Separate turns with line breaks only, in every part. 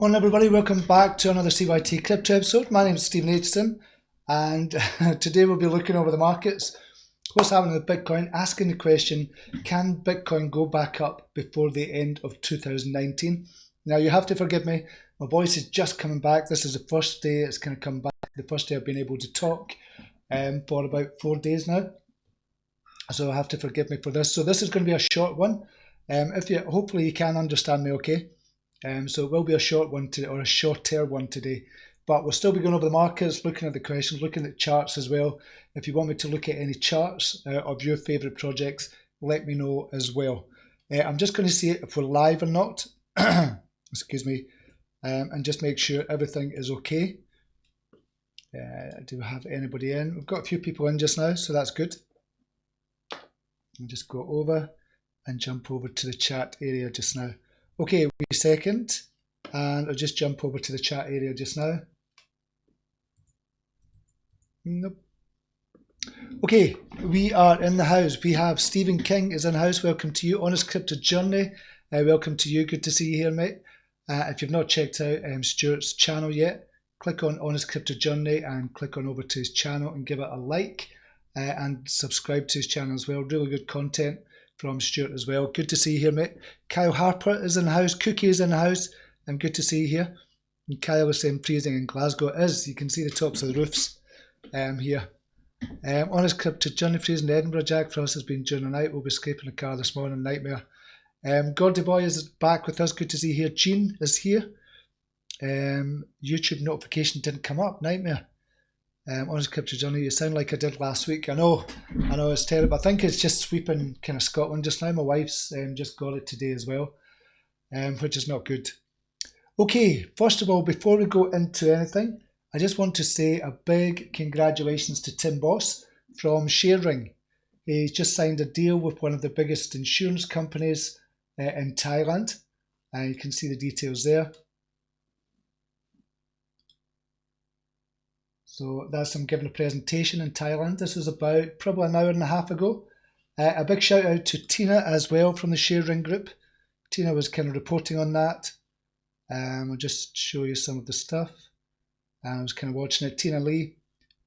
Morning everybody, welcome back to another CYT-Crypto episode. My name is Steemit and today we'll be looking over the markets, what's happening with Bitcoin, asking the question, can Bitcoin go back up before the end of 2019? Now you have to forgive me, my voice is just coming back. This is the first day it's going to come back, the first day I've been able to talk for about 4 days now. So I have to forgive me for this. So this is going to be a short one. Hopefully you can understand me okay. So it will be a short one today, or a shorter one today, but we'll still be going over the markets, looking at the questions, looking at charts as well. If you want me to look at any charts of your favourite projects, let me know as well. I'm just going to see if we're live or not, excuse me, and just make sure everything is okay. Do we have anybody in? We've got a few people in just now, so that's good. I'll just go over and jump over to the chat area just now. Okay, wait a second, and I'll just jump over to the chat area just now. Nope. Okay, we are in the house. We have Stephen King is in the house. Welcome to you. Honest Crypto Journey, welcome to you. Good to see you here, mate. If you've not checked out Stuart's channel yet, click on Honest Crypto Journey and click on over to his channel and give it a like and subscribe to his channel as well. Really good content from Stuart as well. Good to see you here, mate. Kyle Harper is in the house. Cookie is in the house. And good to see you here. And Kyle was saying freezing in Glasgow. It is. You can see the tops of the roofs here. Honest Crypto Journey, freezing in Edinburgh. Jack Frost has been during the night. We'll be scraping a car this morning. Nightmare. Gordy Boy is back with us. Good to see you here. Jean is here. YouTube notification didn't come up. Nightmare. Honest Crypto Journey, you sound like I did last week. I know it's terrible. I think it's just sweeping kind of Scotland just now. My wife's just got it today as well, which is not good. Okay, first of all, before we go into anything, I just want to say a big congratulations to Tim Boss from ShareRing. He's just signed a deal with one of the biggest insurance companies in Thailand. You can see the details there. So that's him giving a presentation in Thailand. This was about probably an hour and a half ago. A big shout out to Tina as well from the ShareRing group. Tina was kind of reporting on that. I'll just show you some of the stuff. I was kind of watching it. Tina Lee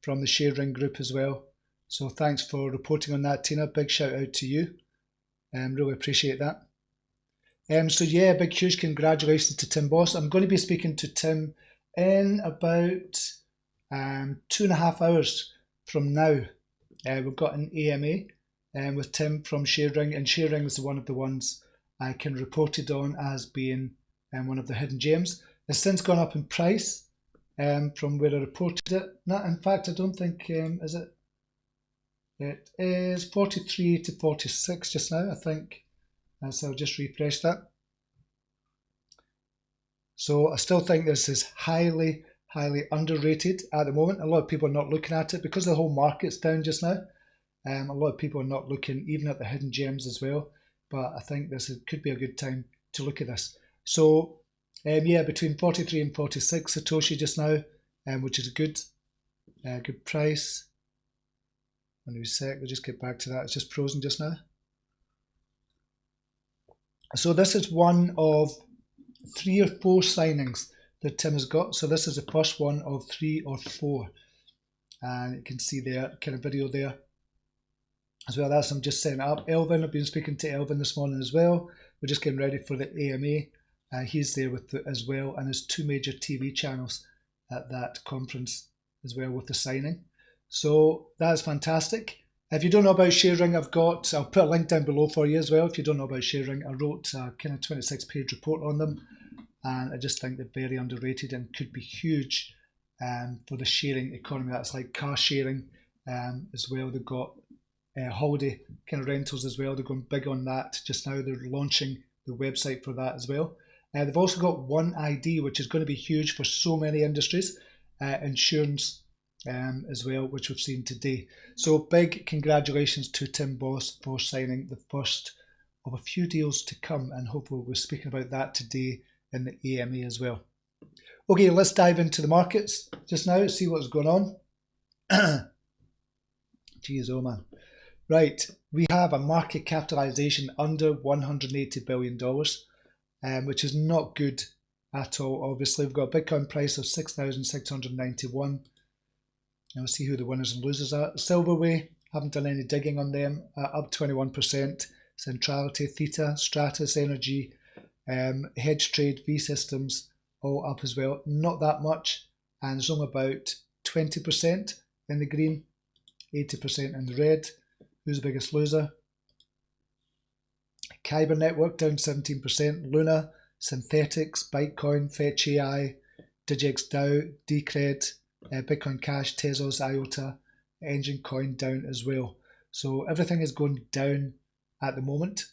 from the ShareRing group as well. So thanks for reporting on that, Tina. Big shout out to you. Really appreciate that. So yeah, big huge congratulations to Tim Boss. I'm going to be speaking to Tim in about 2.5 hours from now. We've got an AMA with Tim from ShareRing, and ShareRing is one of the ones I can reported on as being one of the hidden gems. It's since gone up in price from where I reported it. No, in fact, I don't think, is it? It is 43 to 46 just now, I think. So I'll just refresh that. So I still think this is highly underrated at the moment. A lot of people are not looking at it because the whole market's down just now. A lot of people are not looking even at the hidden gems as well. But I think this could be a good time to look at this. So yeah, between 43 and 46 Satoshi just now, which is a good price. One sec, we'll just get back to that. It's just frozen just now. So this is one of 3 or 4 signings that Tim has got. So this is the first one of 3 or 4. And you can see there, kind of video there as well. That's I'm just setting it up. Elvin, I've been speaking to Elvin this morning as well. We're just getting ready for the AMA. He's there with it as well. And there's 2 major TV channels at that conference as well with the signing. So that's fantastic. If you don't know about ShareRing, I'll put a link down below for you as well. If you don't know about ShareRing, I wrote a kind of 26-page report on them. And I just think they're very underrated and could be huge for the sharing economy. That's like car sharing as well. They've got holiday kind of rentals as well. They're going big on that just now. They're launching the website for that as well. They've also got One ID, which is going to be huge for so many industries. Insurance as well, which we've seen today. So big congratulations to Tim Boss for signing the first of a few deals to come. And hopefully we're speaking about that today in the AMA as well. Okay, let's dive into the markets just now, see what's going on. Jeez, oh man. Right, we have a market capitalization under $180 billion, which is not good at all, obviously. We've got a Bitcoin price of 6,691. And we'll see who the winners and losers are. Silverway, haven't done any digging on them, up 21%. Centrality, Theta, Stratus Energy, Hedge Trade, V Systems, all up as well. Not that much, and it's only about 20% in the green, 80% in the red. Who's the biggest loser? Kyber Network down 17%, Luna, Synthetix, Bitcoin, Fetch AI, Digix DAO, Decred, Bitcoin Cash, Tezos, IOTA, Engine Coin down as well. So everything is going down at the moment.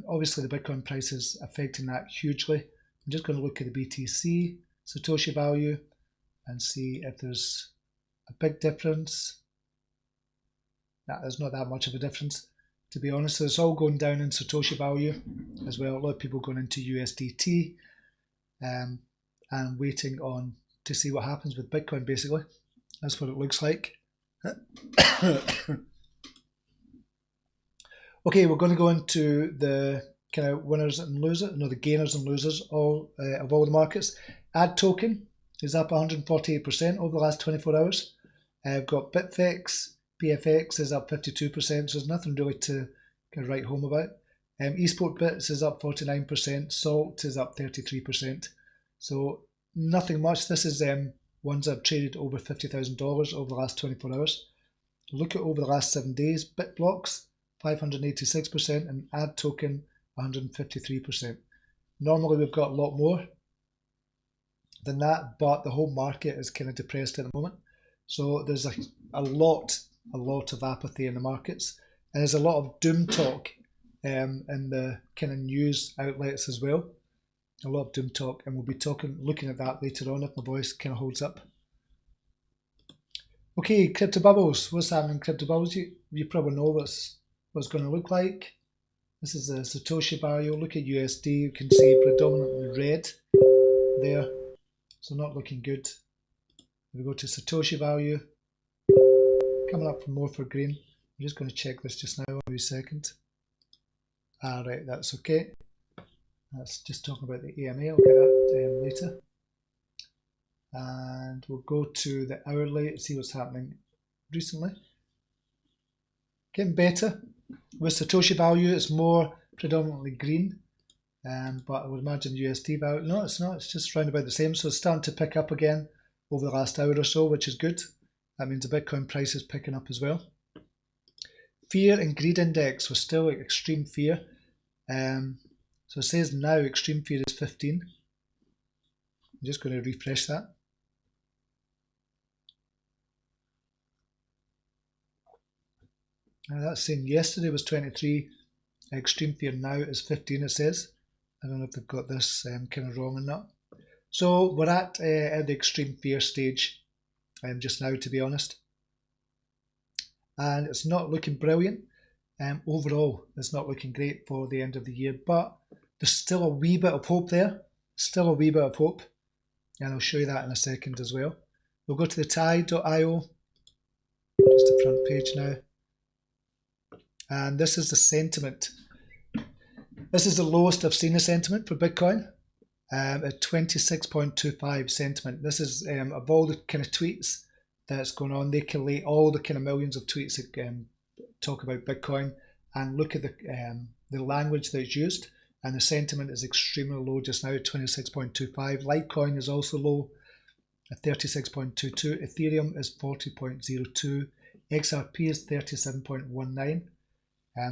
Obviously the Bitcoin price is affecting that hugely. I'm just going to look at the BTC, Satoshi value, and see if there's a big difference. Nah, there's not that much of a difference, to be honest. So it's all going down in Satoshi value as well. A lot of people going into USDT and waiting on to see what happens with Bitcoin, basically. That's what it looks like. Okay, we're going to go into the kind of winners and losers, no, the gainers and losers of all the markets. Add token is up 148% over the last 24 hours. I've got Bitfex, BFX is up 52%, so there's nothing really to kind of write home about. Esport Bits is up 49%, Salt is up 33%. So nothing much. This is ones that have traded over $50,000 over the last 24 hours. Look at over the last 7 days, BitBlocks 586% and Add Token 153%. Normally we've got a lot more than that, but the whole market is kind of depressed at the moment. So there's a lot of apathy in the markets, and there's a lot of doom talk in the kind of news outlets as well. A lot of doom talk, and we'll be looking at that later on if my voice kind of holds up. Okay, crypto bubbles. What's happening in crypto bubbles? You probably know what's going to look like. This is the Satoshi value. Look at USD. You can see predominantly red there, so not looking good. If we go to Satoshi value, coming up for more for green. I'm just going to check this just now, a second. Right, that's okay. That's just talking about the EMA. I'll get that later. And we'll go to the hourly, see what's happening recently. Getting better. With Satoshi value, it's more predominantly green. But I would imagine USD value, no, it's not. It's just around about the same. So it's starting to pick up again over the last hour or so, which is good. That means the Bitcoin price is picking up as well. Fear and greed index was still at extreme fear. So it says now extreme fear is 15. I'm just going to refresh that. Now that's saying yesterday was 23. Extreme fear now is 15, it says. I don't know if they've got this kind of wrong or not. So we're at the extreme fear stage just now, to be honest. And it's not looking brilliant. Overall, it's not looking great for the end of the year, but there's still a wee bit of hope there. Still a wee bit of hope. And I'll show you that in a second as well. We'll go to the Tide.io. Just the front page now. And this is the sentiment. This is the lowest I've seen the sentiment for Bitcoin. At 26.25 sentiment. This is of all the kind of tweets that's going on. They collate all the kind of millions of tweets that talk about Bitcoin and look at the language that's used. And the sentiment is extremely low just now at 26.25. Litecoin is also low at 36.22. Ethereum is 40.02. XRP is 37.19.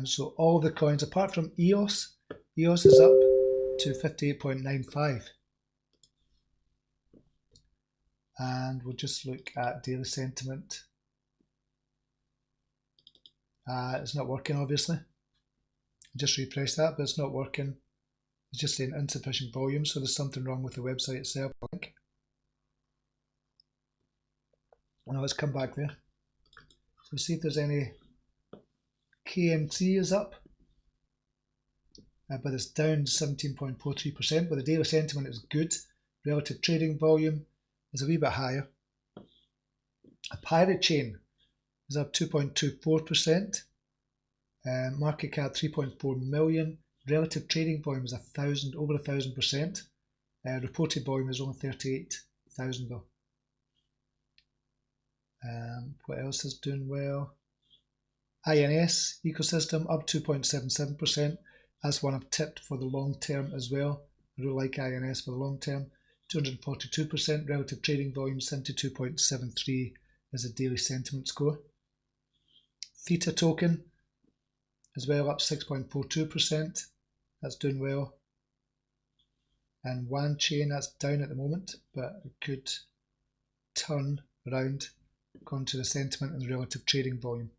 So all the coins, apart from EOS is up to 58.95. And we'll just look at daily sentiment. It's not working, obviously. Just refresh that, but it's not working. It's just saying insufficient volume, so there's something wrong with the website itself, I think. Now let's come back there. So see if there's any. KNC is up, but it's down 17.43%, but the daily sentiment is good. Relative trading volume is a wee bit higher. A Pirate Chain is up 2.24%. Market cap 3.4 million. Relative trading volume is over 1,000%. Reported volume is only 38,000 though. What else is doing well? INS ecosystem up 2.77%. That's one I've tipped for the long term as well. I really like INS for the long term. 242% relative trading volume, 72.73 as a daily sentiment score. Theta token as well, up 6.42%. That's doing well. And one chain, that's down at the moment, but it could turn around according to the sentiment and the relative trading volume.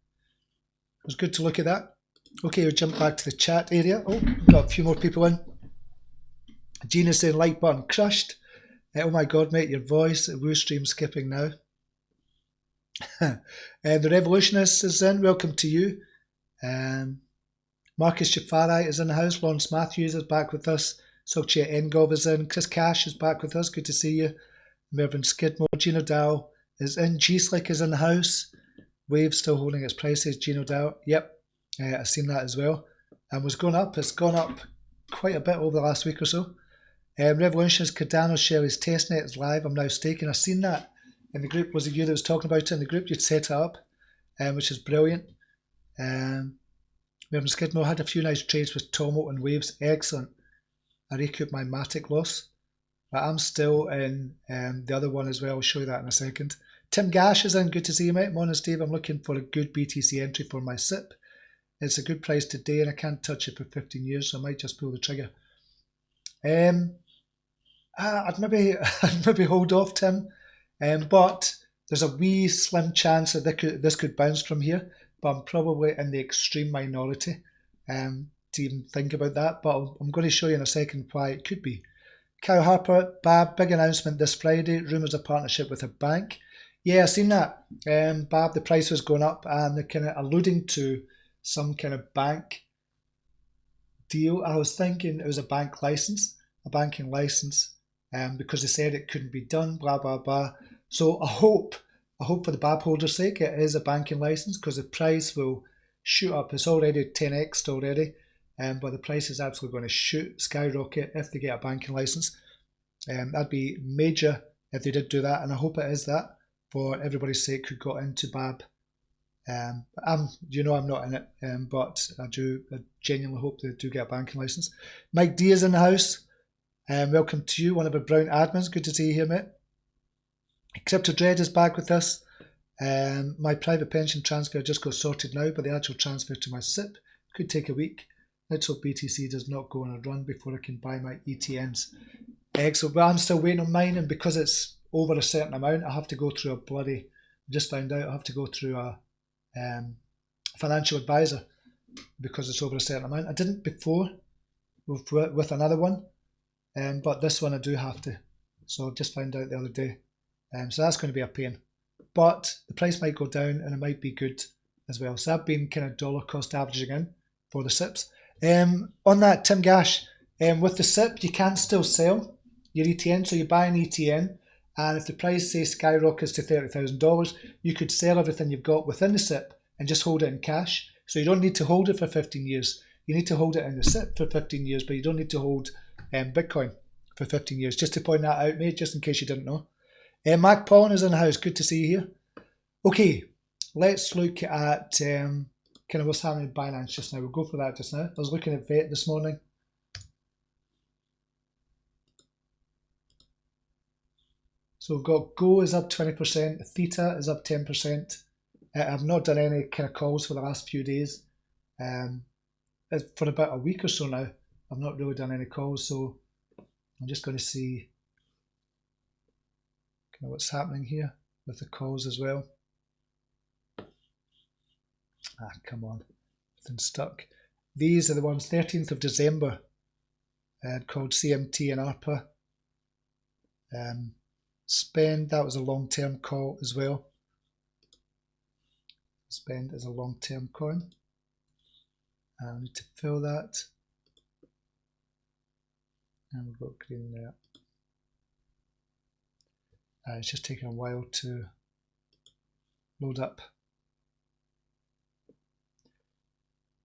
It was good to look at that. Okay, we'll jump back to the chat area. Oh, we've got a few more people in. Gina's saying like button crushed. Oh my god, mate, your voice. Woo stream skipping now. The Revolutionist is in. Welcome to you. Marcus Jafari is in the house. Lawrence Matthews is back with us. Sokchia Engov is in. Chris Cash is back with us. Good to see you. Mervyn Skidmore. Gino Dow is in. G-Slick is in the house. Wave still holding its prices. Gino Dow. Yep. I've seen that as well. And was going up. It's gone up quite a bit over the last week or so. Revolutionist Cardano Shelley's testnet is live. I'm now staking. I've seen that in the group. Was it you that was talking about it in the group? You'd set it up, which is brilliant. Mervyn Skidmore had a few nice trades with Tomo and Waves. Excellent. I recouped my Matic loss. But I'm still in the other one as well. I'll show you that in a second. Tim Gash is in. Good to see you, mate. Morning, Steve. I'm looking for a good BTC entry for my SIP. It's a good price today and I can't touch it for 15 years, so I might just pull the trigger. I'd maybe hold off, Tim. But there's a wee slim chance that this could bounce from here. But I'm probably in the extreme minority to even think about that. But I'm going to show you in a second why it could be. Kyle Harper, Bab, big announcement this Friday. Rumours of partnership with a bank. Yeah, I've seen that. Bab, the price was going up and they're kind of alluding to some kind of bank deal. I was thinking it was a bank license, a banking license, because they said it couldn't be done, blah, blah, blah. So I hope for the BAB holder's sake it is a banking license because the price will shoot up. It's already 10x'd already, but the price is absolutely going to skyrocket if they get a banking license. That'd be major if they did do that, and I hope it is that for everybody's sake who got into BAB. I'm not in it, but I genuinely hope they do get a banking license. Mike D is in the house. Welcome to you, one of our brown admins. Good to see you here, mate. Crypto Dread is back with us. My private pension transfer just got sorted now, but the actual transfer to my SIP could take a week. Let's hope BTC does not go on a run before I can buy my ETNs. Excellent. Well, I'm still waiting on mine, and because it's over a certain amount, I have to go through just found out I have to go through a financial advisor because it's over a certain amount. I didn't before with another one, but this one I do have to. So I just found out the other day. So that's going to be a pain. But the price might go down and it might be good as well. So I've been kind of dollar cost averaging in for the SIPs. On that, Tim Gash, with the SIP, you can still sell your ETN. So you buy an ETN, and if the price, say, skyrockets to $30,000, you could sell everything you've got within the SIP and just hold it in cash. So you don't need to hold it for 15 years. You need to hold it in the SIP for 15 years, but you don't need to hold Bitcoin for 15 years. Just to point that out, mate, just in case you didn't know. Mark Paulin is in the house. Good to see you here. Okay, let's look at kind of what's happening in Binance just now. We'll go for that just now. I was looking at VET this morning. So we've got Go is up 20%, Theta is up 10%. I've not done any kind of calls for the last few days. For about a week or so now, I've not really done any calls, so I'm just going to see kind of what's happening here with the calls as well. Come on, everything's stuck. These are the ones, 13th of December, called CMT and ARPA. Spend, that was a long-term call as well. Spend is a long-term coin. I need to fill that. And we've got green there. It's just taking a while to load up.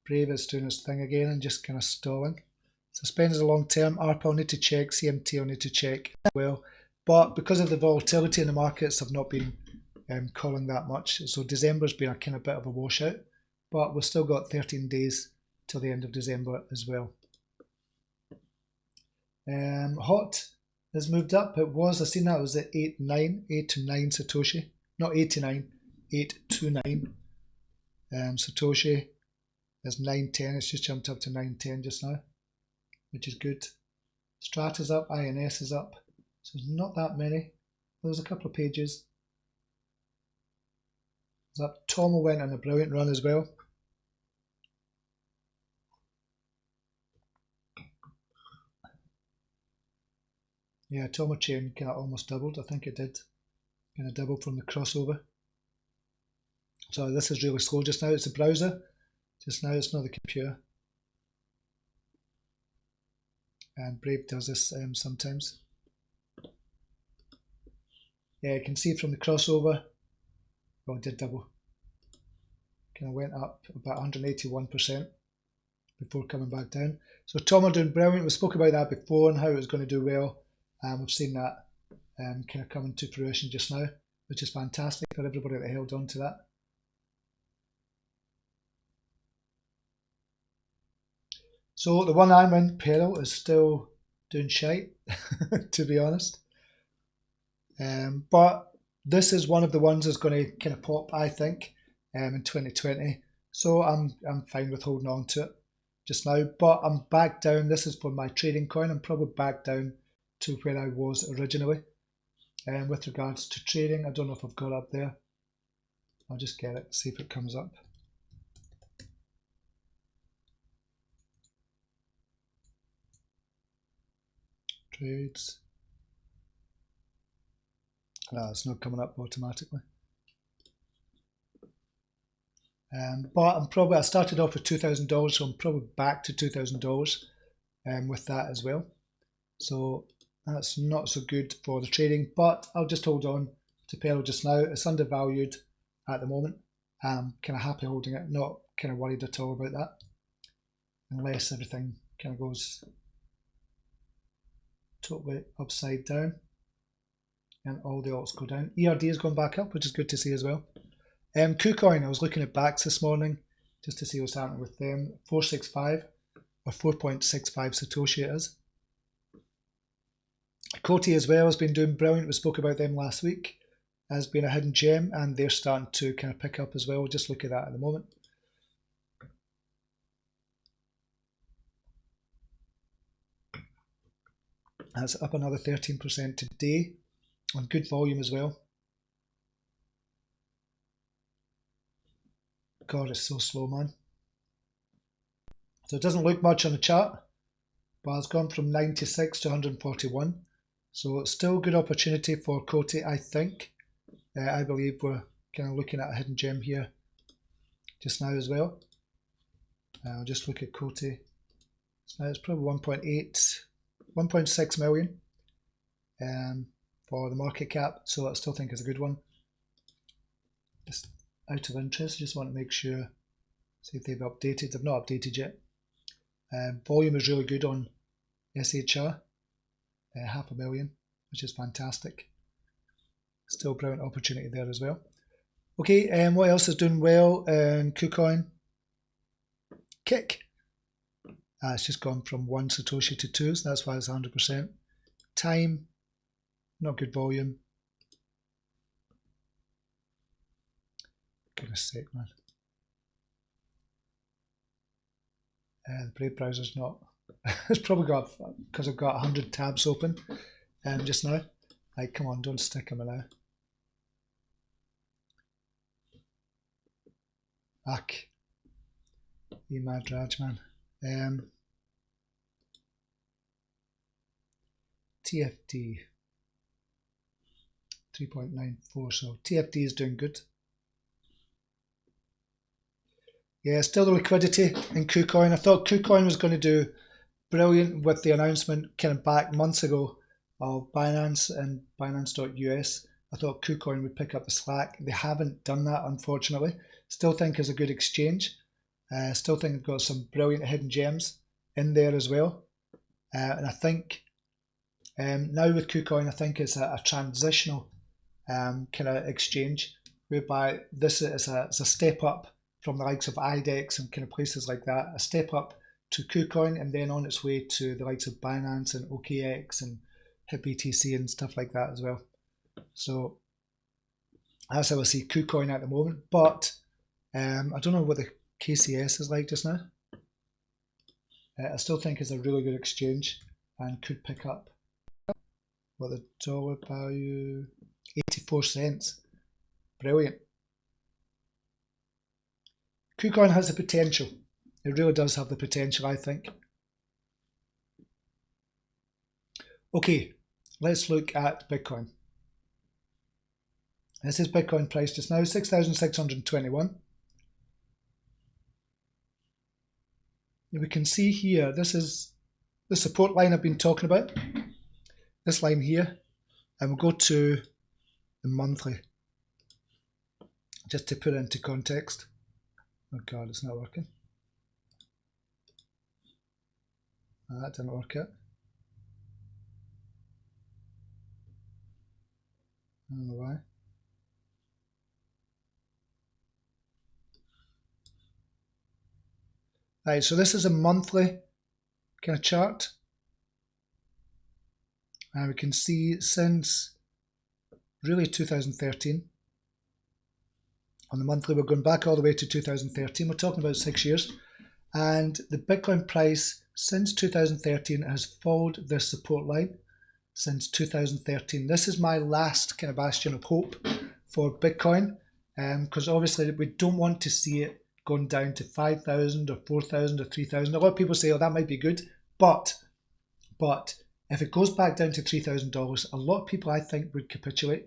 Brave is doing its thing again and just kind of stalling. So spend is a long term. ARPA I'll need to check. CMT I'll need to check as well. But because of the volatility in the markets, I've not been calling that much. So December's been a kind of bit of a washout. But we've still got 13 days till the end of December as well. Hot has moved up. It was, I seen that, it was at 8 to 9 Satoshi. Not 89, 829 Satoshi. There's 910. It's just jumped up to 910 just now, which is good. Strat is up, INS is up. So there's not that many. There's a couple of pages. There's up. Tomo went on a brilliant run as well. Yeah, Tomo chain kind of almost doubled. I think it did. Kind of doubled from the crossover. So this is really slow just now. It's a browser. Just now it's not the computer. And Brave does this sometimes. Yeah, you can see from the crossover, well, it did double. Kind of went up about 181% before coming back down. So Tomo doing brilliant. We spoke about that before and how it was going to do well. We've seen that kind of coming to fruition just now, which is fantastic for everybody that held on to that. So the one I'm in, Peril, is still doing shite, to be honest. But this is one of the ones that's going to kind of pop, I think, in 2020. So I'm fine with holding on to it just now. But I'm back down. This is for my trading coin. I'm probably back down to where I was originally. With regards to trading, I don't know if I've got up there. I'll just get it, see if it comes up. Trades. No, it's not coming up automatically. But I started off with $2,000, so I'm probably back to $2,000 with that as well. So that's not so good for the trading, but I'll just hold on to Peril just now. It's undervalued at the moment. I'm kind of happy holding it, not kind of worried at all about that, unless everything kind of goes totally upside down and all the alts go down. ERD has gone back up, which is good to see as well. KuCoin, I was looking at backs this morning just to see what's happening with them. 465 or 4.65 Satoshi it is. Coty as well has been doing brilliant. We spoke about them last week as being a hidden gem, and they're starting to kind of pick up as well. Just look at that at the moment. That's up another 13% today on good volume as well. God, it's so slow, man. So it doesn't look much on the chart, but it's gone from 96 to 141. So it's still a good opportunity for Coty, I think. I believe we're kind of looking at a hidden gem here just now as well. I'll just look at Coty. So now it's probably 1.6 million for the market cap. So I still think it's a good one. Just out of interest, just want to make sure, see if they've updated. They've not updated yet. Volume is really good on SHR, 500,000, which is fantastic. Still brilliant opportunity there as well. Okay, what else is doing well? KuCoin, Kick. It's just gone from 1 Satoshi to 2, so that's why it's 100%. Time, not good volume. Goodness sake, man. The Brave browser's not. It's probably got, because I've got 100 tabs open just now. Like, come on, don't stick them now. Back. You mad Raj, man. TFT 3.94, so TFT is doing good. Yeah, still the liquidity in KuCoin. I thought KuCoin was going to do brilliant with the announcement kind of back months ago of Binance and Binance.us. I thought KuCoin would pick up the slack. They haven't done that, unfortunately. Still think it's a good exchange. Still think they've got some brilliant hidden gems in there as well. And I think now with KuCoin, I think it's a transitional kind of exchange, whereby this is a step up from the likes of IDEX and kind of places like that, a step up to KuCoin, and then on its way to the likes of Binance and OKX and BTC and stuff like that as well. So that's how I see KuCoin at the moment, but I don't know what the KCS is like just now. I still think it's a really good exchange and could pick up. What the dollar value, 84 cents. Brilliant. KuCoin has the potential. It really does have the potential, I think. Okay, let's look at Bitcoin. This is Bitcoin price just now, 6,621. We can see here, this is the support line I've been talking about. This line here, and we'll go to the monthly, just to put it into context. Oh God, it's not working. Oh, that didn't work out. I don't know why. Right, so this is a monthly kind of chart. And we can see since really 2013. On the monthly, we're going back all the way to 2013. We're talking about 6 years. And the Bitcoin price since 2013 has followed this support line since 2013. This is my last kind of bastion of hope for Bitcoin, because obviously we don't want to see it going down to 5,000 or 4,000 or 3,000. A lot of people say, oh, that might be good, but if it goes back down to $3,000, a lot of people, I think, would capitulate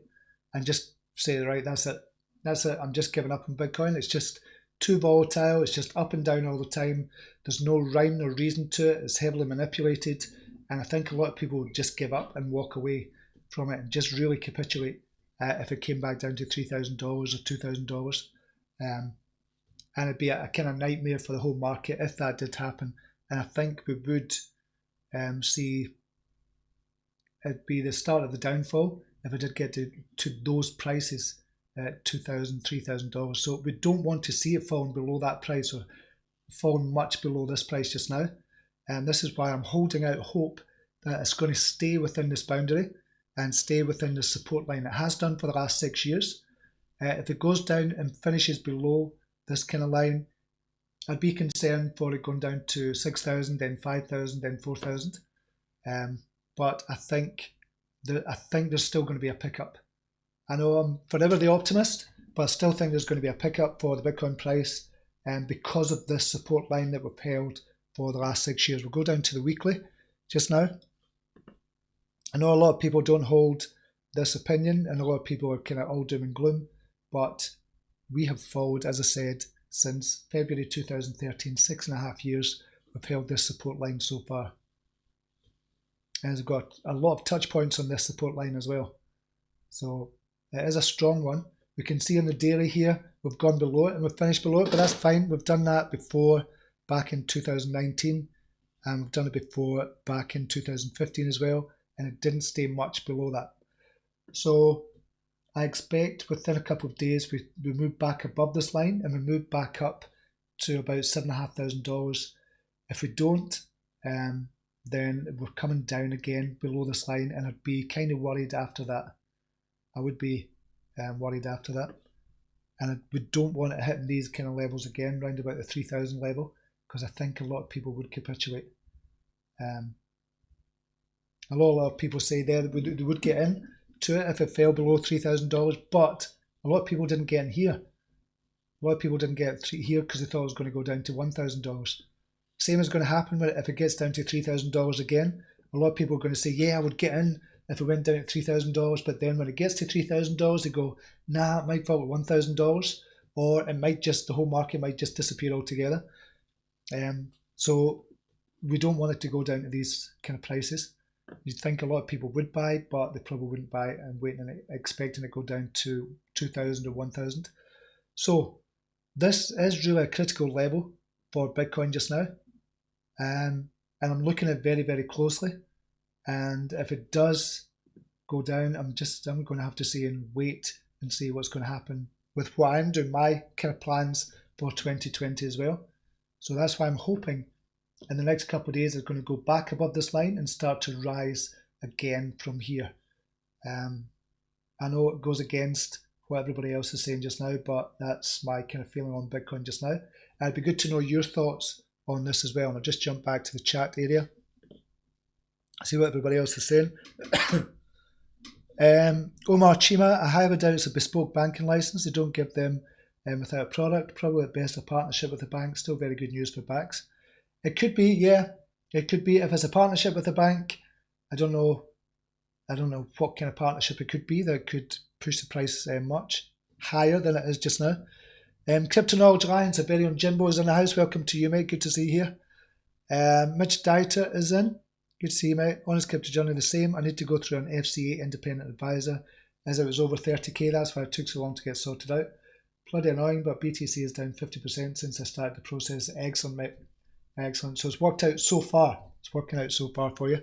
and just say, right, that's it, I'm just giving up on Bitcoin. It's just too volatile, it's just up and down all the time, there's no rhyme or reason to it, it's heavily manipulated, and I think a lot of people would just give up and walk away from it and just really capitulate if it came back down to $3,000 or $2,000. And it'd be a kind of nightmare for the whole market if that did happen. And I think we would see it be the start of the downfall if it did get to those prices at $2,000, $3,000. So we don't want to see it falling below that price or falling much below this price just now. And this is why I'm holding out hope that it's going to stay within this boundary and stay within the support line. It has done for the last 6 years. If it goes down and finishes below this kind of line, I'd be concerned for it going down to 6,000, then 5,000, then 4,000. But I think there's still going to be a pickup. I know I'm forever the optimist, but I still think there's going to be a pickup for the Bitcoin price, because of this support line that we've held for the last 6 years. We'll go down to the weekly just now. I know a lot of people don't hold this opinion, and a lot of people are kind of all doom and gloom, but we have followed, as I said, since February 2013, 6.5 years, we've held this support line so far. And it's got a lot of touch points on this support line as well. So it is a strong one. We can see in the daily here, we've gone below it and we've finished below it, but that's fine. We've done that before back in 2019, and we've done it before back in 2015 as well, and it didn't stay much below that. So I expect within a couple of days we move back above this line and we move back up to about $7,500. If we don't, then we're coming down again below this line, and I'd be kind of worried after that. I would be worried after that, and we don't want it hitting these kind of levels again, round about the 3,000 level, because I think a lot of people would capitulate. A lot of people say there that they would get in to it if it fell below $3,000, but a lot of people didn't get in here. A lot of people didn't get here because they thought it was going to go down to $1,000. Same is going to happen if it gets down to $3,000 again. A lot of people are going to say, yeah, I would get in if it went down to $3,000, but then when it gets to $3,000, they go, nah, it might fall at $1,000, or it might just, the whole market might just disappear altogether. So we don't want it to go down to these kind of prices. You'd think a lot of people would buy, but they probably wouldn't buy it and waiting and expecting it to go down to 2,000 or 1,000. So this is really a critical level for Bitcoin just now. and I'm looking at it very, very closely. And if it does go down, I'm going to have to see and wait and see what's going to happen with what I'm doing, my kind of plans for 2020 as well. So that's why I'm hoping in the next couple of days it's going to go back above this line and start to rise again from here. I know it goes against what everybody else is saying just now, but that's my kind of feeling on Bitcoin just now. It'd be good to know your thoughts on this as well. And I'll just jump back to the chat area, see what everybody else is saying. Omar Chima, I highly doubt it's a bespoke banking license. They don't give them without a product. Probably at best a partnership with a bank. Still very good news for banks. It could be, yeah. It could be if it's a partnership with a bank. I don't know what kind of partnership it could be that could push the price much higher than it is just now. Crypto Knowledge Alliance, a very own Jimbo is in the house. Welcome to you, mate. Good to see you here. Mitch Dieter is in. Good to see you, mate. Honest Crypto Journey the same. I need to go through an FCA independent advisor as it was over 30k. That's why it took so long to get sorted out. Bloody annoying, but BTC is down 50% since I started the process. Excellent, mate. Excellent. So it's worked out so far. It's working out so far for you.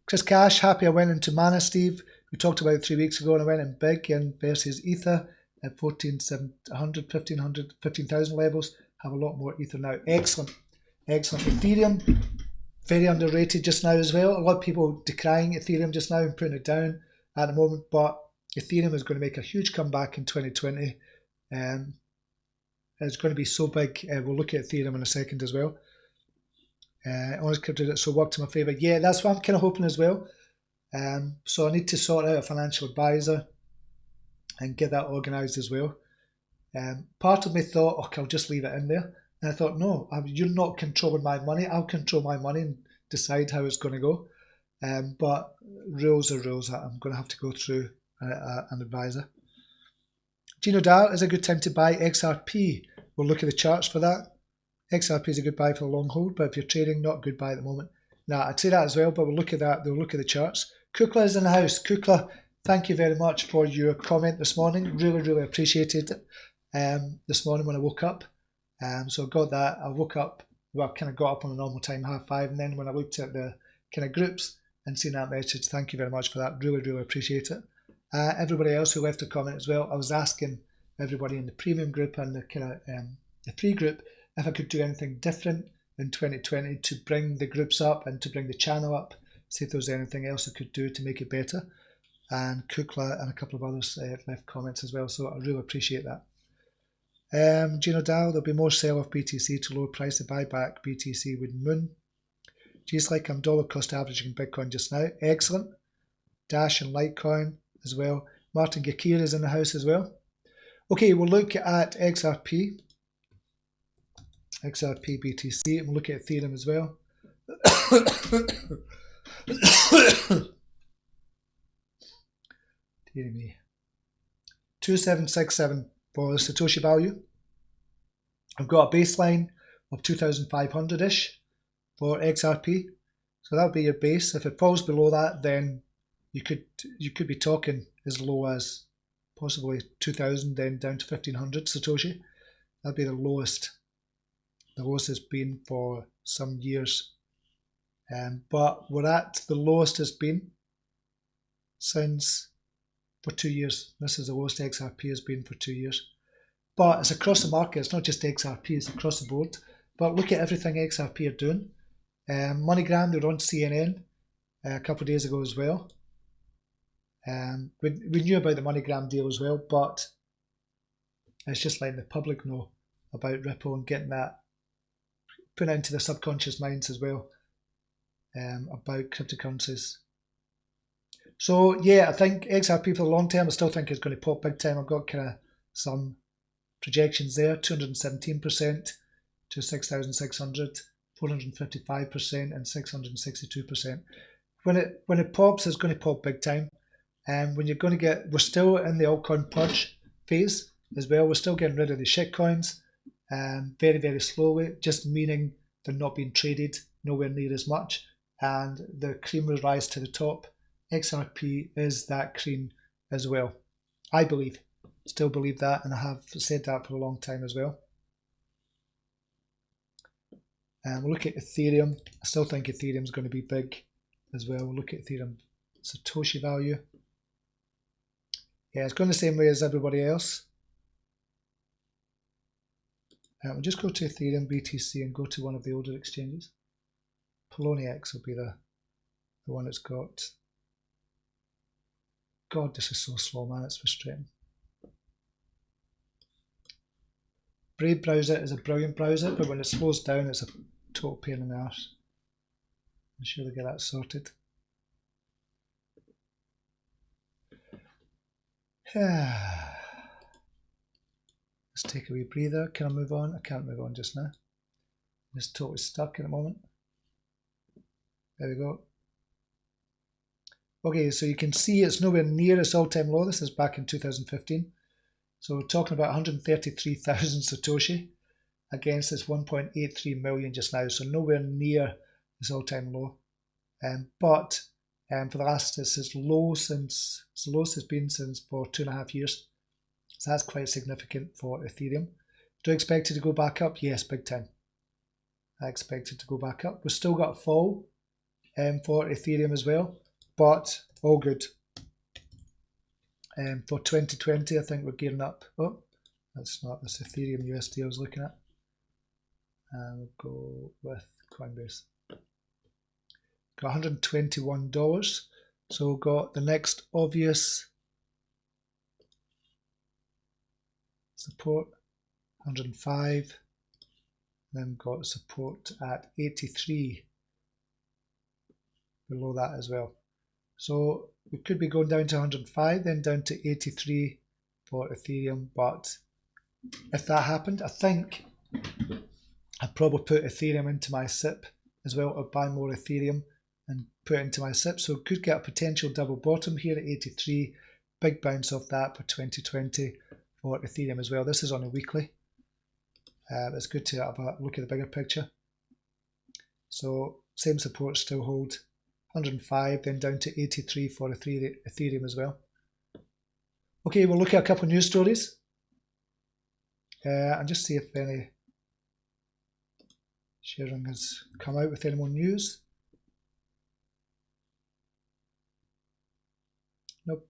Chris Cash, happy I went into Mana, Steve. We talked about it 3 weeks ago and I went in big in versus Ether at 14,700, 1,500, 15,000 levels. Have a lot more Ether now. Excellent. Excellent. Ethereum, very underrated just now as well. A lot of people decrying Ethereum just now and putting it down at the moment, but Ethereum is going to make a huge comeback in 2020. It's going to be so big. We'll look at Ethereum in a second as well. Honest Crypto, so worked to my favour. Yeah, that's what I'm kind of hoping as well. So I need to sort out a financial advisor and get that organised as well. Part of me thought, okay, I'll just leave it in there. And I thought, no, you're not controlling my money. I'll control my money and decide how it's going to go. But rules are rules. I'm going to have to go through an advisor. Gino Dow, is a good time to buy XRP. We'll look at the charts for that. XRP is a good buy for the long hold, but if you're trading, not a good buy at the moment. Now, I'd say that as well, but we'll look at that. We'll look at the charts. Kukla is in the house. Kukla, thank you very much for your comment this morning. Really, really appreciated it this morning when I woke up. So I got that. I woke up, well, I kind of got up on a normal time, 5:30, and then when I looked at the kind of groups and seen that message, thank you very much for that. Really, really appreciate it. Everybody else who left a comment as well, I was asking everybody in the premium group and the kind of the free group if I could do anything different in 2020 to bring the groups up and to bring the channel up, see if there was anything else I could do to make it better. And Kukla and a couple of others left comments as well, so I really appreciate that. Gino Dow, there'll be more sale of BTC to lower price to buy back BTC with Moon. Just like I'm dollar cost averaging Bitcoin just now. Excellent. Dash and Litecoin as well. Martin Gakir is in the house as well. Okay, we'll look at XRP BTC, and we'll look at Ethereum as well. Dear me. 2767 for the Satoshi value. I've got a baseline of 2,500-ish for XRP. So that would be your base. If it falls below that, then you could be talking as low as possibly 2,000, then down to 1,500 Satoshi. That'd be the lowest. The lowest it's been for some years. But we're at the lowest it's been since for 2 years. This is the lowest XRP has been for 2 years. But it's across the market. It's not just XRP, it's across the board. But look at everything XRP are doing. MoneyGram, they were on CNN a couple of days ago as well. We knew about the MoneyGram deal as well, but it's just letting the public know about Ripple and getting that, putting it into the subconscious minds as well about cryptocurrencies. So yeah, I think XRP for the long term, I still think it's going to pop big time. I've got kind of some projections there, 217% to 6,600, 455% and 662%. When it pops, it's going to pop big time. And when you're going to get, we're still in the altcoin purge phase as well. We're still getting rid of the shitcoins very, very slowly, just meaning they're not being traded nowhere near as much. And the cream will rise to the top. XRP is that cream as well. I believe, still believe that, and I have said that for a long time as well. We'll look at Ethereum. I still think Ethereum is going to be big as well. We'll look at Ethereum Satoshi value. Yeah, it's going the same way as everybody else. We'll just go to Ethereum BTC and go to one of the older exchanges. Poloniex will be the one that's got. God, this is so slow, man. It's frustrating. Brave browser is a brilliant browser, but when it slows down, it's a total pain in the arse. I'm sure they get that sorted. Let's take a wee breather. Can I move on? I can't move on just now. I'm just totally stuck at the moment. There we go. Okay, so you can see it's nowhere near its all-time low. This is back in 2015. So we're talking about 133,000 Satoshi against this 1.83 million just now. So nowhere near its all-time low. But for the last, it's as low as it's been since for 2.5 years. So that's quite significant for Ethereum. Do I expect it to go back up? Yes, big time. I expect it to go back up. We've still got a fall for Ethereum as well, but all good. For 2020, I think we're gearing up. Oh, that's not this Ethereum USD I was looking at. We'll go with Coinbase. Got $121. So we've got the next obvious support, 105. Then got support at 83 below that as well. So we could be going down to 105, then down to 83 for Ethereum. But if that happened, I think I'd probably put Ethereum into my SIP as well, or buy more Ethereum and put it into my SIP. So could get a potential double bottom here at 83, big bounce off that for 2020 for Ethereum as well. This is on a weekly. It's good to have a look at the bigger picture. So same support still hold, 105, then down to 83 for Ethereum as well. Okay, we'll look at a couple of news stories and just see if any sharing has come out with any more news. Nope.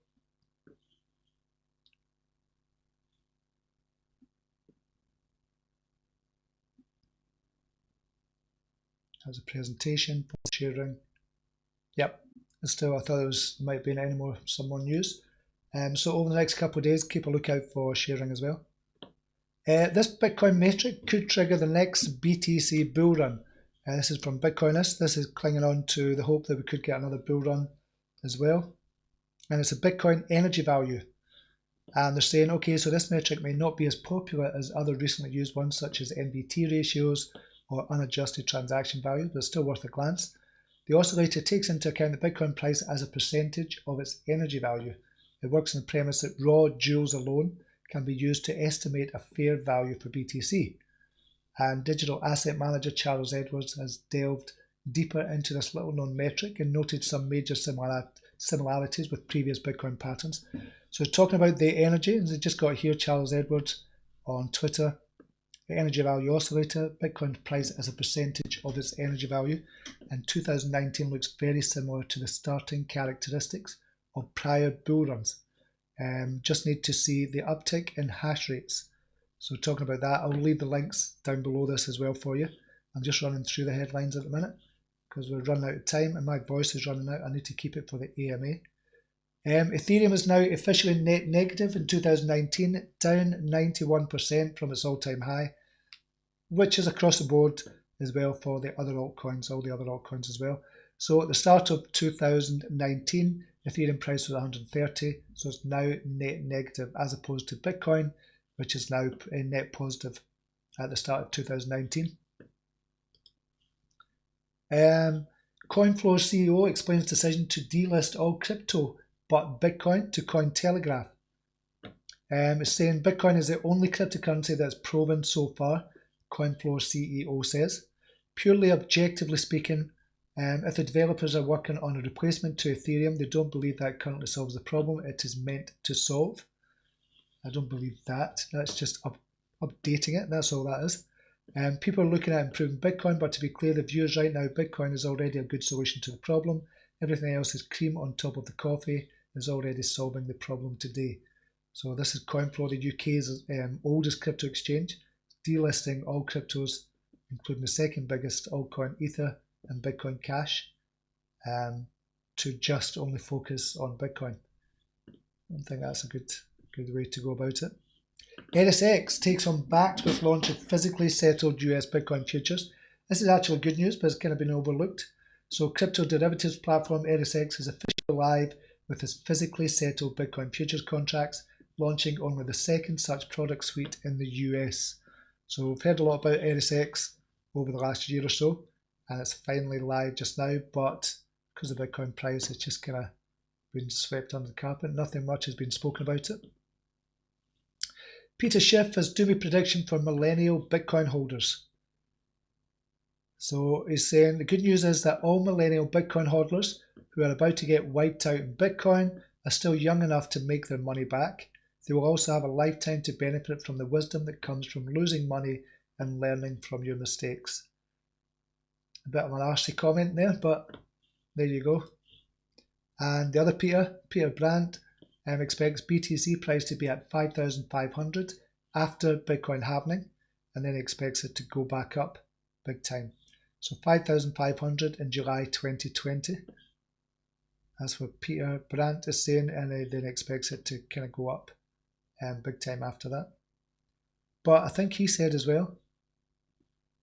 As a presentation, sharing. Yep, and still I thought there might be some more news. So over the next couple of days, keep a lookout for sharing as well. This Bitcoin metric could trigger the next BTC bull run. This is from Bitcoinist. This is clinging on to the hope that we could get another bull run as well. And it's a Bitcoin energy value. And they're saying, okay, so this metric may not be as popular as other recently used ones such as NVT ratios or unadjusted transaction value, but it's still worth a glance. The oscillator takes into account the Bitcoin price as a percentage of its energy value. It works on the premise that raw joules alone can be used to estimate a fair value for BTC. And digital asset manager Charles Edwards has delved deeper into this little known metric and noted some major similarities with previous Bitcoin patterns. So talking about the energy, as I just got here, Charles Edwards on Twitter, the energy value oscillator, Bitcoin price as a percentage of its energy value, and 2019 looks very similar to the starting characteristics of prior bull runs. Just need to see the uptick in hash rates. So talking about that, I'll leave the links down below this as well for you. I'm just running through the headlines at the minute because we're running out of time and my voice is running out. I need to keep it for the AMA. Ethereum is now officially net negative in 2019, down 91% from its all-time high, which is across the board as well for the other altcoins, all the other altcoins as well. So at the start of 2019, Ethereum price was 130, so it's now net negative as opposed to Bitcoin, which is now a net positive at the start of 2019. CoinFloor CEO explains decision to delist all crypto but Bitcoin to Cointelegraph. It's saying Bitcoin is the only cryptocurrency that's proven so far, CoinFloor CEO says. Purely objectively speaking, if the developers are working on a replacement to Ethereum, they don't believe that currently solves the problem it is meant to solve. I don't believe that. That's just updating it. That's all that is. People are looking at improving Bitcoin, but to be clear, the view is right now Bitcoin is already a good solution to the problem. Everything else is cream on top of the coffee, is already solving the problem today. So this is CoinFlow, the UK's oldest crypto exchange, delisting all cryptos, including the second biggest altcoin Ether and Bitcoin Cash, to just only focus on Bitcoin. I think that's a good way to go about it. NSX takes on Bakkt with launch of physically settled US Bitcoin futures. This is actually good news, but it's kind of been overlooked. So crypto derivatives platform NSX is officially live with its physically settled Bitcoin futures contracts, launching only the second such product suite in the US. So we've heard a lot about NSX over the last year or so, and it's finally live just now, but because the Bitcoin price has just kind of been swept under the carpet, nothing much has been spoken about it. Peter Schiff has Divi prediction for millennial Bitcoin holders. So he's saying the good news is that all millennial Bitcoin hodlers who are about to get wiped out in Bitcoin are still young enough to make their money back. They will also have a lifetime to benefit from the wisdom that comes from losing money and learning from your mistakes. A bit of an arsey comment there, but there you go. And the other Peter Brandt, expects BTC price to be at 5,500 after Bitcoin halving, and then expects it to go back up big time. So 5,500 in July 2020. That's what Peter Brandt is saying, and then expects it to kind of go up big time after that. But I think he said as well,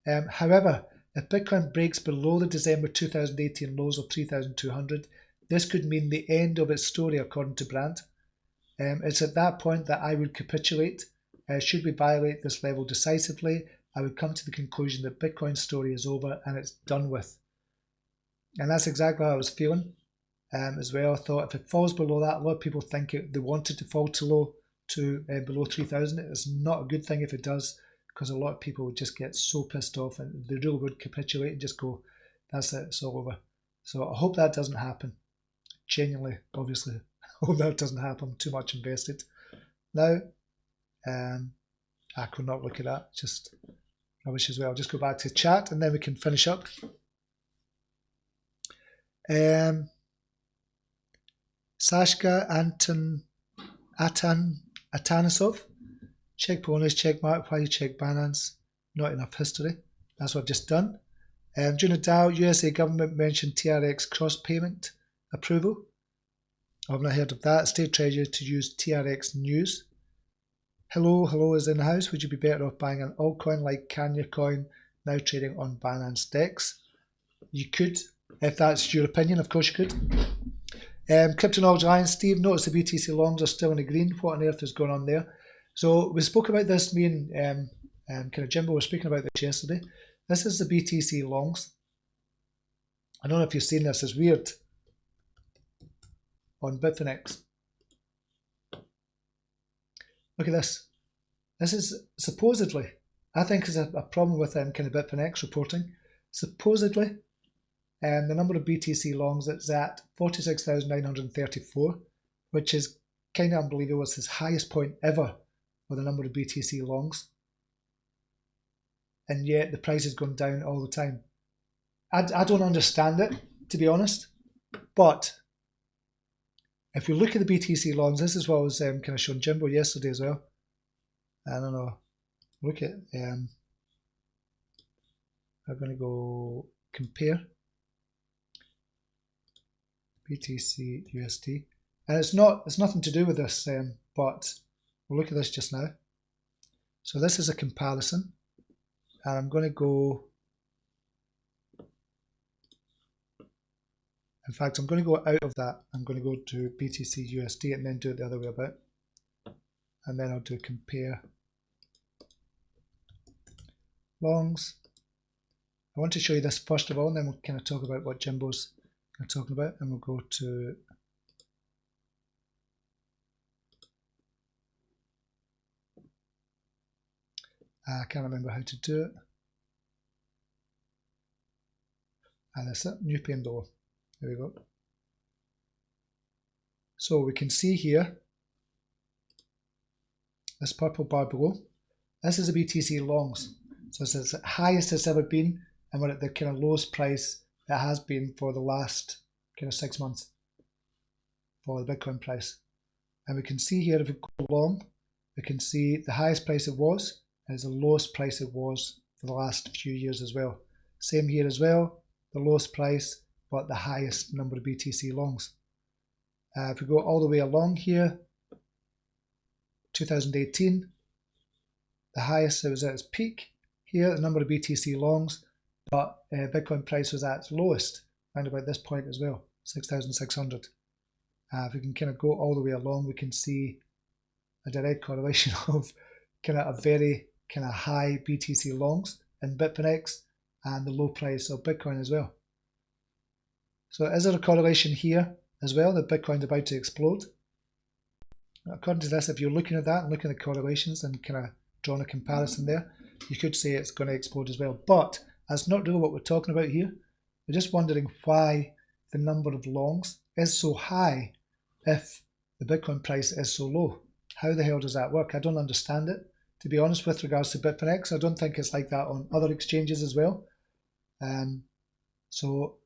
however, if Bitcoin breaks below the December 2018 lows of 3,200, this could mean the end of its story, according to Brandt. It's at that point that I would capitulate. Should we violate this level decisively, I would come to the conclusion that Bitcoin's story is over and it's done with. And that's exactly how I was feeling as well. I thought if it falls below that, a lot of people think they want it to fall below 3,000. It's not a good thing if it does, because a lot of people would just get so pissed off and they really would capitulate and just go, that's it, it's all over. So I hope that doesn't happen. Genuinely, obviously, I hope that doesn't happen. Too much invested. Now, I could not look at that. Just rubbish as well. I'll just go back to chat and then we can finish up. Sashka Atanasov. Check bonus, check mark, why you check Binance. Not enough history. That's what I've just done. During the DAO, USA government mentioned TRX cross payment approval. I've not heard of that. State Treasury to use TRX news. Hello is in the house. Would you be better off buying an altcoin like Kanya Coin now trading on Binance DEX? You could, if that's your opinion. Of course you could. Crypto Knowledge Alliance. Steve, notice the BTC longs are still in the green. What on earth is going on there? So we spoke about this. Me and kind of Jimbo were speaking about this yesterday. This is the BTC longs. I don't know if you've seen this. It's weird. On Bitfinex. Look at this. This is supposedly, I think is a problem with kind of Bitfinex reporting. Supposedly, the number of BTC longs is at 46,934, which is kind of unbelievable. It's his highest point ever for the number of BTC longs. And yet the price has gone down all the time. I don't understand it, to be honest. But if you look at the BTC longs, this is what I was kind of showing Jimbo yesterday as well. I don't know. Look at, I'm going to go compare BTC USD, and it's nothing to do with this, but we'll look at this just now. So this is a comparison, and I'm going to go. In fact, I'm going to go out of that. I'm going to go to BTC USD and then do it the other way about. And then I'll do compare longs. I want to show you this first of all, and then we'll kind of talk about what Jimbo's kind of talking about. And we'll go to I can't remember how to do it. And that's it, new pane below. There we go. So we can see here, this purple bar below, this is the BTC longs. So it's the highest it's ever been, and we're at the kind of lowest price it has been for the last kind of 6 months for the Bitcoin price. And we can see here, if we go long, we can see the highest price it was and the lowest price it was for the last few years as well. Same here as well, the lowest price, but the highest number of BTC longs. If we go all the way along here, 2018, the highest, it was at its peak here, the number of BTC longs, but Bitcoin price was at its lowest around about this point as well, 6,600. If we can kind of go all the way along, we can see a direct correlation of kind of a very kind of high BTC longs in Bitfinex and the low price of Bitcoin as well. So is there a correlation here as well that Bitcoin's about to explode? According to this, if you're looking at that and looking at the correlations and kind of drawing a comparison there, you could say it's going to explode as well. But that's not really what we're talking about here. We're just wondering why the number of longs is so high if the Bitcoin price is so low. How the hell does that work? I don't understand it, to be honest, with regards to Bitfinex. I don't think it's like that on other exchanges as well. So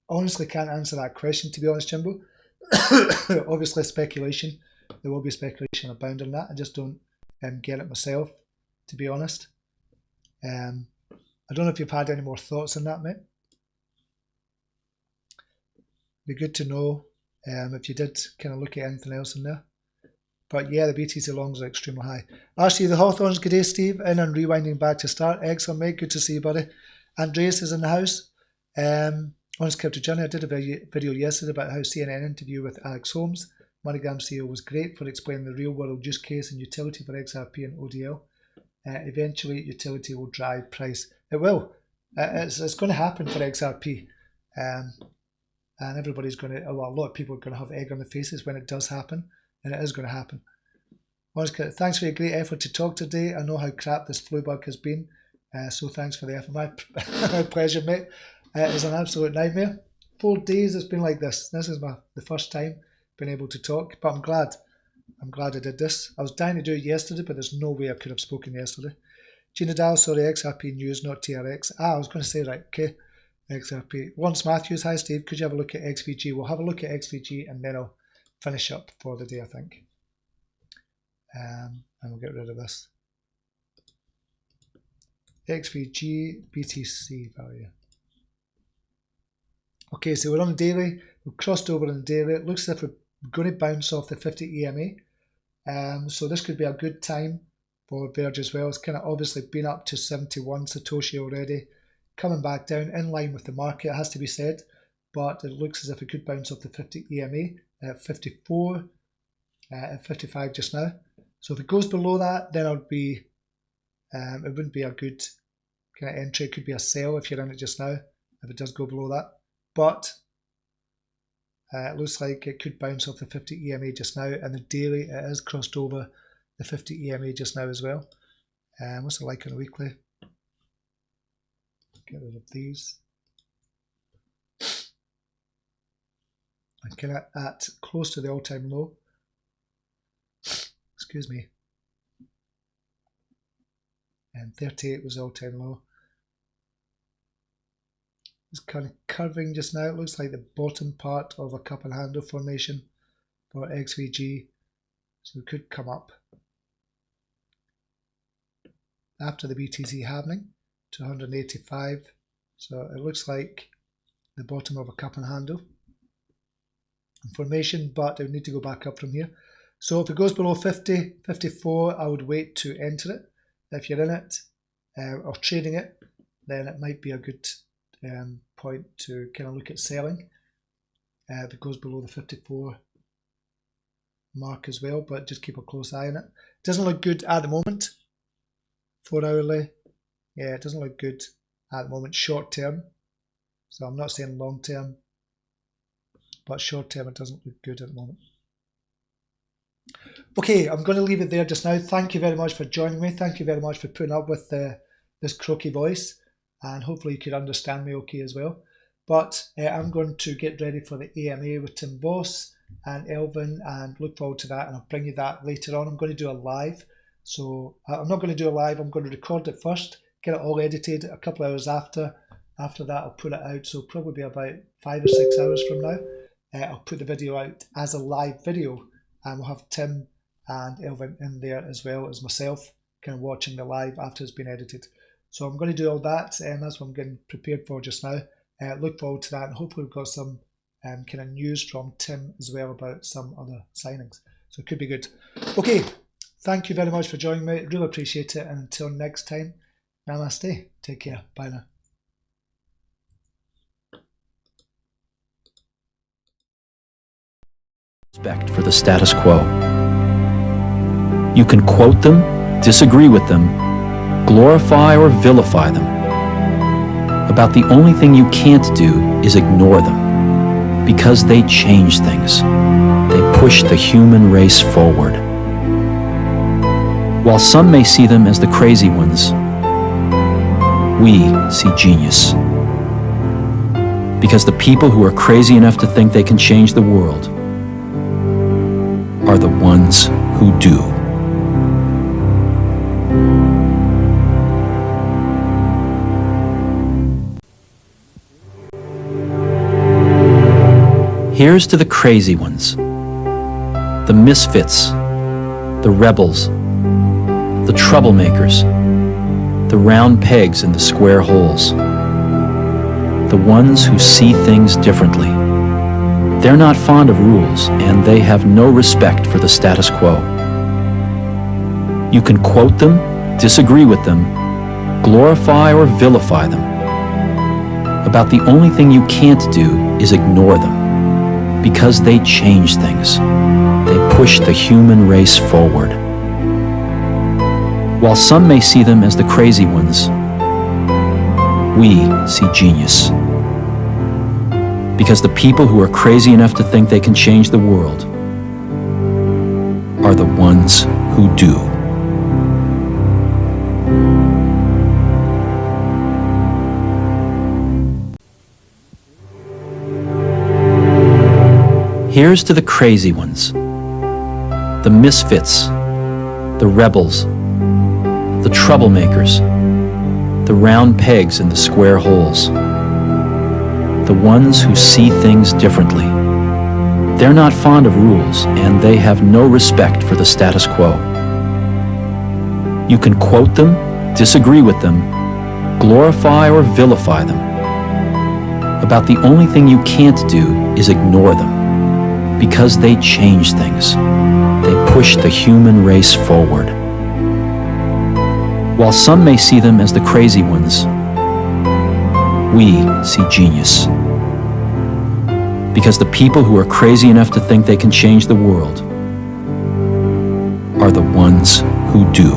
honestly can't answer that question, to be honest, Jimbo. Obviously speculation. There will be speculation abound on that. I just don't get it myself, to be honest. I don't know if you've had any more thoughts on that, mate. Be good to know if you did kind of look at anything else in there. But yeah, the BTC longs are extremely high. Actually, the Hawthorns, good day, Steve. In and rewinding back to start. Excellent, mate. Good to see you, buddy. Andreas is in the house. Honest Crypto Journey, I did a video yesterday about how CNN interview with Alex Holmes, MoneyGram CEO, was great for explaining the real world use case and utility for XRP and ODL. Eventually, utility will drive price. It will. It's going to happen for XRP. And everybody's going to, well, a lot of people are going to have egg on their faces when it does happen. And it is going to happen. Thanks for your great effort to talk today. I know how crap this flu bug has been. So thanks for the effort. My pleasure, mate. It is an absolute nightmare. 4 days it's been like this. This is the first time being able to talk. But I'm glad. I'm glad I did this. I was dying to do it yesterday, but there's no way I could have spoken yesterday. Gina Dow, sorry, XRP news, not TRX. I was going to say, right, okay. XRP. Lawrence Matthews, hi Steve, could you have a look at XVG? We'll have a look at XVG and then I'll finish up for the day, I think. And we'll get rid of this. XVG BTC value. Okay, so we're on the daily. We've crossed over on the daily. It looks as if we're going to bounce off the 50 EMA. So this could be a good time for Verge as well. It's kind of obviously been up to 71 Satoshi already. Coming back down in line with the market, it has to be said. But it looks as if it could bounce off the 50 EMA at 54, at 55 just now. So if it goes below that, then it would be, it wouldn't be a good kind of entry. It could be a sell if you're in it just now, if it does go below that. But it looks like it could bounce off the 50 EMA just now, and the daily, it has crossed over the 50 EMA just now as well. What's it like on a weekly? Get rid of these. I'm kind of at close to the all-time low. Excuse me. And 38 was the all-time low. It's kind of curving just now. It looks like the bottom part of a cup and handle formation for XVG. So it could come up after the BTC halving to 185. So it looks like the bottom of a cup and handle formation, but it would need to go back up from here. So if it goes below 50, 54, I would wait to enter it. If you're in it or trading it, then it might be a good point to kind of look at selling if it goes below the 54 mark as well, but just keep a close eye on it. It doesn't look good at the moment. 4 hourly, yeah, it doesn't look good at the moment short term. So I'm not saying long term, but short term it doesn't look good at the moment. Okay, I'm going to leave it there just now. Thank you very much for joining me. Thank you very much for putting up with this croaky voice, and hopefully you could understand me okay as well. But I'm going to get ready for the AMA with Tim Boss and Elvin, and look forward to that, and I'll bring you that later on. I'm going to do a live. So I'm not going to do a live, I'm going to record it first, get it all edited a couple of hours after. After that, I'll put it out, so probably be about 5 or 6 hours from now. I'll put the video out as a live video, and we'll have Tim and Elvin in there as well as myself, kind of watching the live after it's been edited. So I'm going to do all that, and that's what I'm getting prepared for just now. Look forward to that, and hopefully we've got some kind of news from Tim as well about some other signings. So it could be good. Okay, thank you very much for joining me. Really appreciate it, and until next time, namaste. Take care. Bye now.
Respect for the status quo. You can quote them, disagree with them, glorify or vilify them. About the only thing you can't do is ignore them, because they change things. They push the human race forward. While some may see them as the crazy ones, we see genius. Because the people who are crazy enough to think they can change the world are the ones who do. Here's to the crazy ones, the misfits, the rebels, the troublemakers, the round pegs in the square holes, the ones who see things differently. They're not fond of rules, and they have no respect for the status quo. You can quote them, disagree with them, glorify or vilify them. About the only thing you can't do is ignore them, because they change things. They push the human race forward. While some may see them as the crazy ones, we see genius. Because the people who are crazy enough to think they can change the world are the ones who do. Here's to the crazy ones, the misfits, the rebels, the troublemakers, the round pegs in the square holes, the ones who see things differently. They're not fond of rules, and they have no respect for the status quo. You can quote them, disagree with them, glorify or vilify them. About the only thing you can't do is ignore them, because they change things. They push the human race forward. While some may see them as the crazy ones, we see genius. Because the people who are crazy enough to think they can change the world are the ones who do.